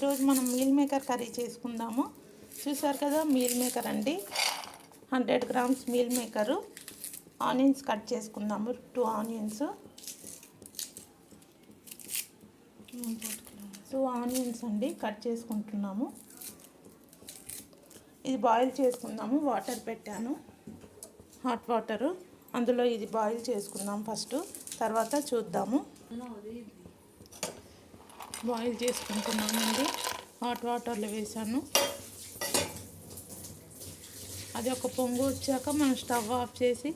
ఈరోజు మనం meal maker curry చేసుకుందాము. చూసారు కదా, మీల్ మేకర్ అండి, 100 grams meal maker. Onions cut చేసుకుందాము, 2 ఆనియన్స్. 2 ఆనియన్స్ అండి కట్ చేసుకుంటున్నాము. ఇది బాయిల్ చేసుకుందాము. వాటర్ పెట్టాను, హాట్ వాటరు. అందులో ఇది బాయిల్ చేసుకుందాం ఫస్ట్, తర్వాత చూద్దాము. బాయిల్ చేసుకుంటున్నామండి. హాట్ వాటర్లో వేసాను. అది ఒక పొంగు వచ్చాక మనం స్టవ్ ఆఫ్ చేసి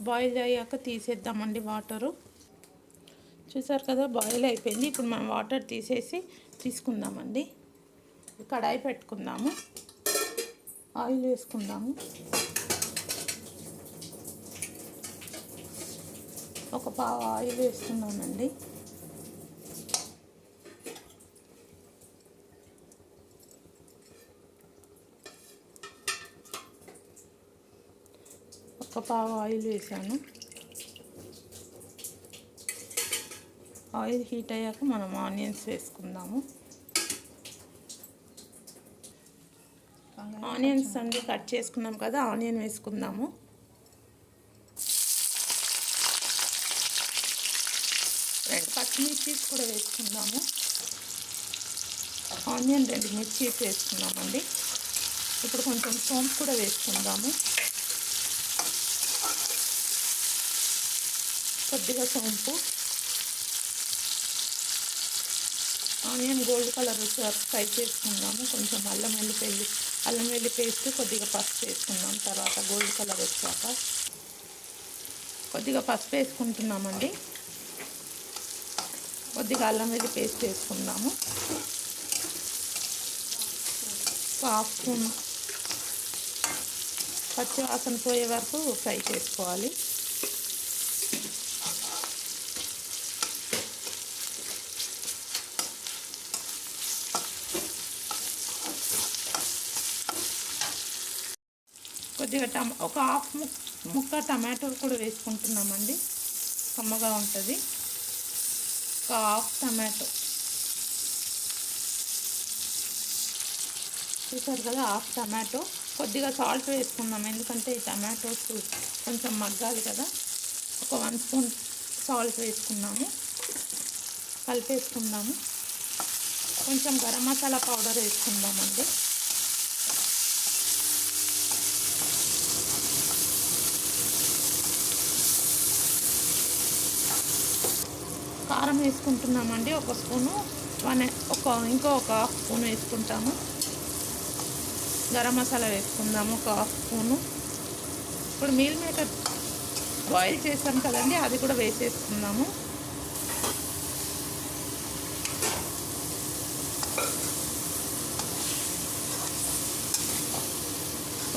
బాయిల్ అయ్యాక తీసేద్దామండి వాటరు. చూసారు కదా, బాయిల్ అయిపోయింది. ఇప్పుడు మనం వాటర్ తీసేసి తీసుకుందామండి. కడాయి పెట్టుకుందాము, ఆయిల్ వేసుకుందాము. ఒక పావు ఆయిల్ వేస్తున్నానండి. ఒక పావు ఆయిల్ వేసాను. ఆయిల్ హీట్ అయ్యాక మనం ఆనియన్స్ వేసుకుందాము. ఆనియన్స్ అండి కట్ చేసుకున్నాం కదా, ఆనియన్ వేసుకుందాము. రెండు పచ్చిమిర్చీస్ కూడా వేసుకుందాము. ఆనియన్ 2 మిర్చీస్ వేసుకున్నామండి. ఇప్పుడు కొంచెం సోంపు కూడా వేసుకుందాము. కొద్దిగా సోంపు. ఆనియన్ గోల్డ్ కలర్ వచ్చేవరకు ఫ్రై చేసుకుందాము. కొంచెం అల్లం వెల్లి పేస్ట్, కొద్దిగా పసుపు వేసుకుందాం. తర్వాత గోల్డ్ కలర్ వచ్చాక కొద్దిగా పసుపు వేసుకుంటున్నామండి. కొద్దిగా అల్లం వెల్లి పేస్ట్ వేసుకుందాము. హాఫ్ స్పూన్ పచ్చి వాసన పోయే వరకు ఫ్రై చేసుకోవాలి. కొద్దిగా ఒక హాఫ్ ముక్క టమాటోలు కూడా వేసుకుంటున్నామండి, కమ్మగా ఉంటుంది. ఒక హాఫ్ టమాటో చూసారు కదా, హాఫ్ టమాటో. కొద్దిగా సాల్ట్ వేసుకుందాం, ఎందుకంటే ఈ టమాటోస్ కొంచెం మగ్గాలి కదా. ఒక 1 స్పూన్ సాల్ట్ వేసుకున్నాము, కలిపేసుకుందాము. కొంచెం గరం మసాలా పౌడర్ వేసుకుందామండి. కారం వేసుకుంటున్నామండి, ఒక స్పూను. ఇంకో ఒక హాఫ్ స్పూన్ వేసుకుంటాము. గరం మసాలా వేసుకుందాము, ఒక హాఫ్ స్పూను. ఇప్పుడు మీల్ మేకర్ బాయిల్ చేసాం కదండి, అది కూడా వేసేసుకుందాము.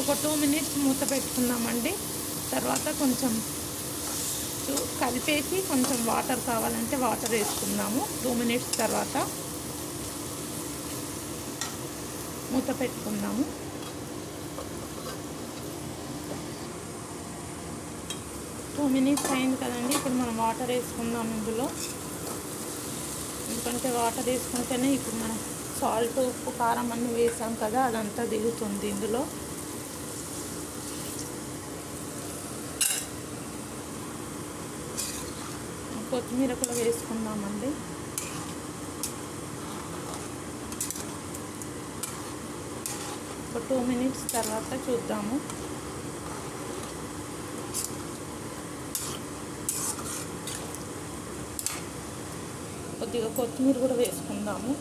ఒక 2 మినిట్స్ మూత పెట్టుకుందామండి. తర్వాత కొంచెం కలిపేసి కొంచెం వాటర్ కావాలంటే వాటర్ వేసుకుందాము. 2 మినిట్స్ తర్వాత మూత పెట్టుకుందాము. 2 మినిట్స్ అయింది కదండి. ఇప్పుడు మనం వాటర్ వేసుకుందాం ఇందులో. ఎందుకంటే వాటర్ వేసుకుంటేనే ఇప్పుడు మనం సాల్ట్, ఉప్పు, కారం అన్నీ వేసాం కదా, అదంతా దిగుతుంది ఇందులో. కొత్తిమీర కూడా వేసుకుందామండి. ఒక 2 మినిట్స్ తర్వాత చూద్దాము. కొద్దిగా కొత్తిమీర కూడా వేసుకుందాము.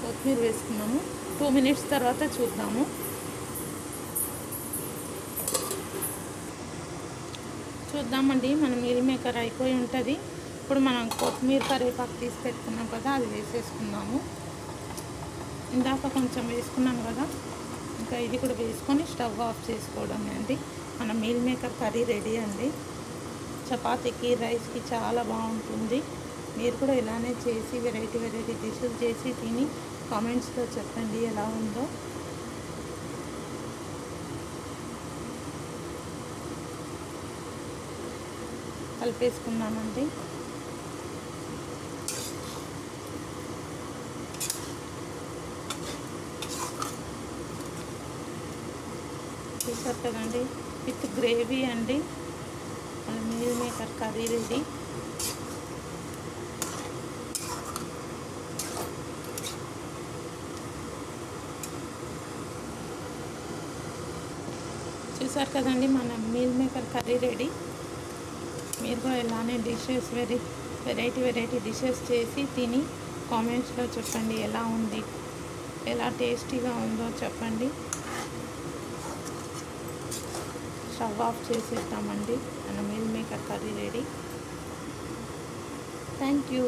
కొత్తిమీర వేసుకున్నాము. 2 మినిట్స్ తర్వాత చూద్దాము. చూద్దామండి, మన మీల్ మేకర్ అయిపోయి ఉంటుంది. ఇప్పుడు మనం కొత్తిమీర కరివేపాకు తీసి పెట్టుకున్నాం కదా, అది వేసేసుకున్నాము. ఇందాక కొంచెం వేసుకున్నాం కదా, ఇంకా ఇది కూడా వేసుకొని స్టవ్ ఆఫ్ చేసుకోవడమే అండి. మన మీల్ మేకర్ కర్రీ రెడీ అండి. చపాతీకి, రైస్కి చాలా బాగుంటుంది. మీరు కూడా ఇలానే చేసి వెరైటీ డిషెస్ చేసి తిని కామెంట్స్లో చెప్పండి ఎలా ఉందో. కలిపేసుకున్నామండి. చూసారు కదండి, విత్ గ్రేవీ అండి మన మీల్ మేకర్ కర్రీ రెడీ. చూసారు కదండి మన మీల్ మేకర్ కర్రీ రెడీ. మీరు కూడా ఇలానే డిషెస్ వెరైటీ డిషెస్ చేసి తిని కామెంట్స్లో చెప్పండి ఎలా ఉంది, ఎలా టేస్టీగా ఉందో చెప్పండి. స్టవ్ ఆఫ్ చేసేస్తామండి, మన meal maker curry ready. Thank you.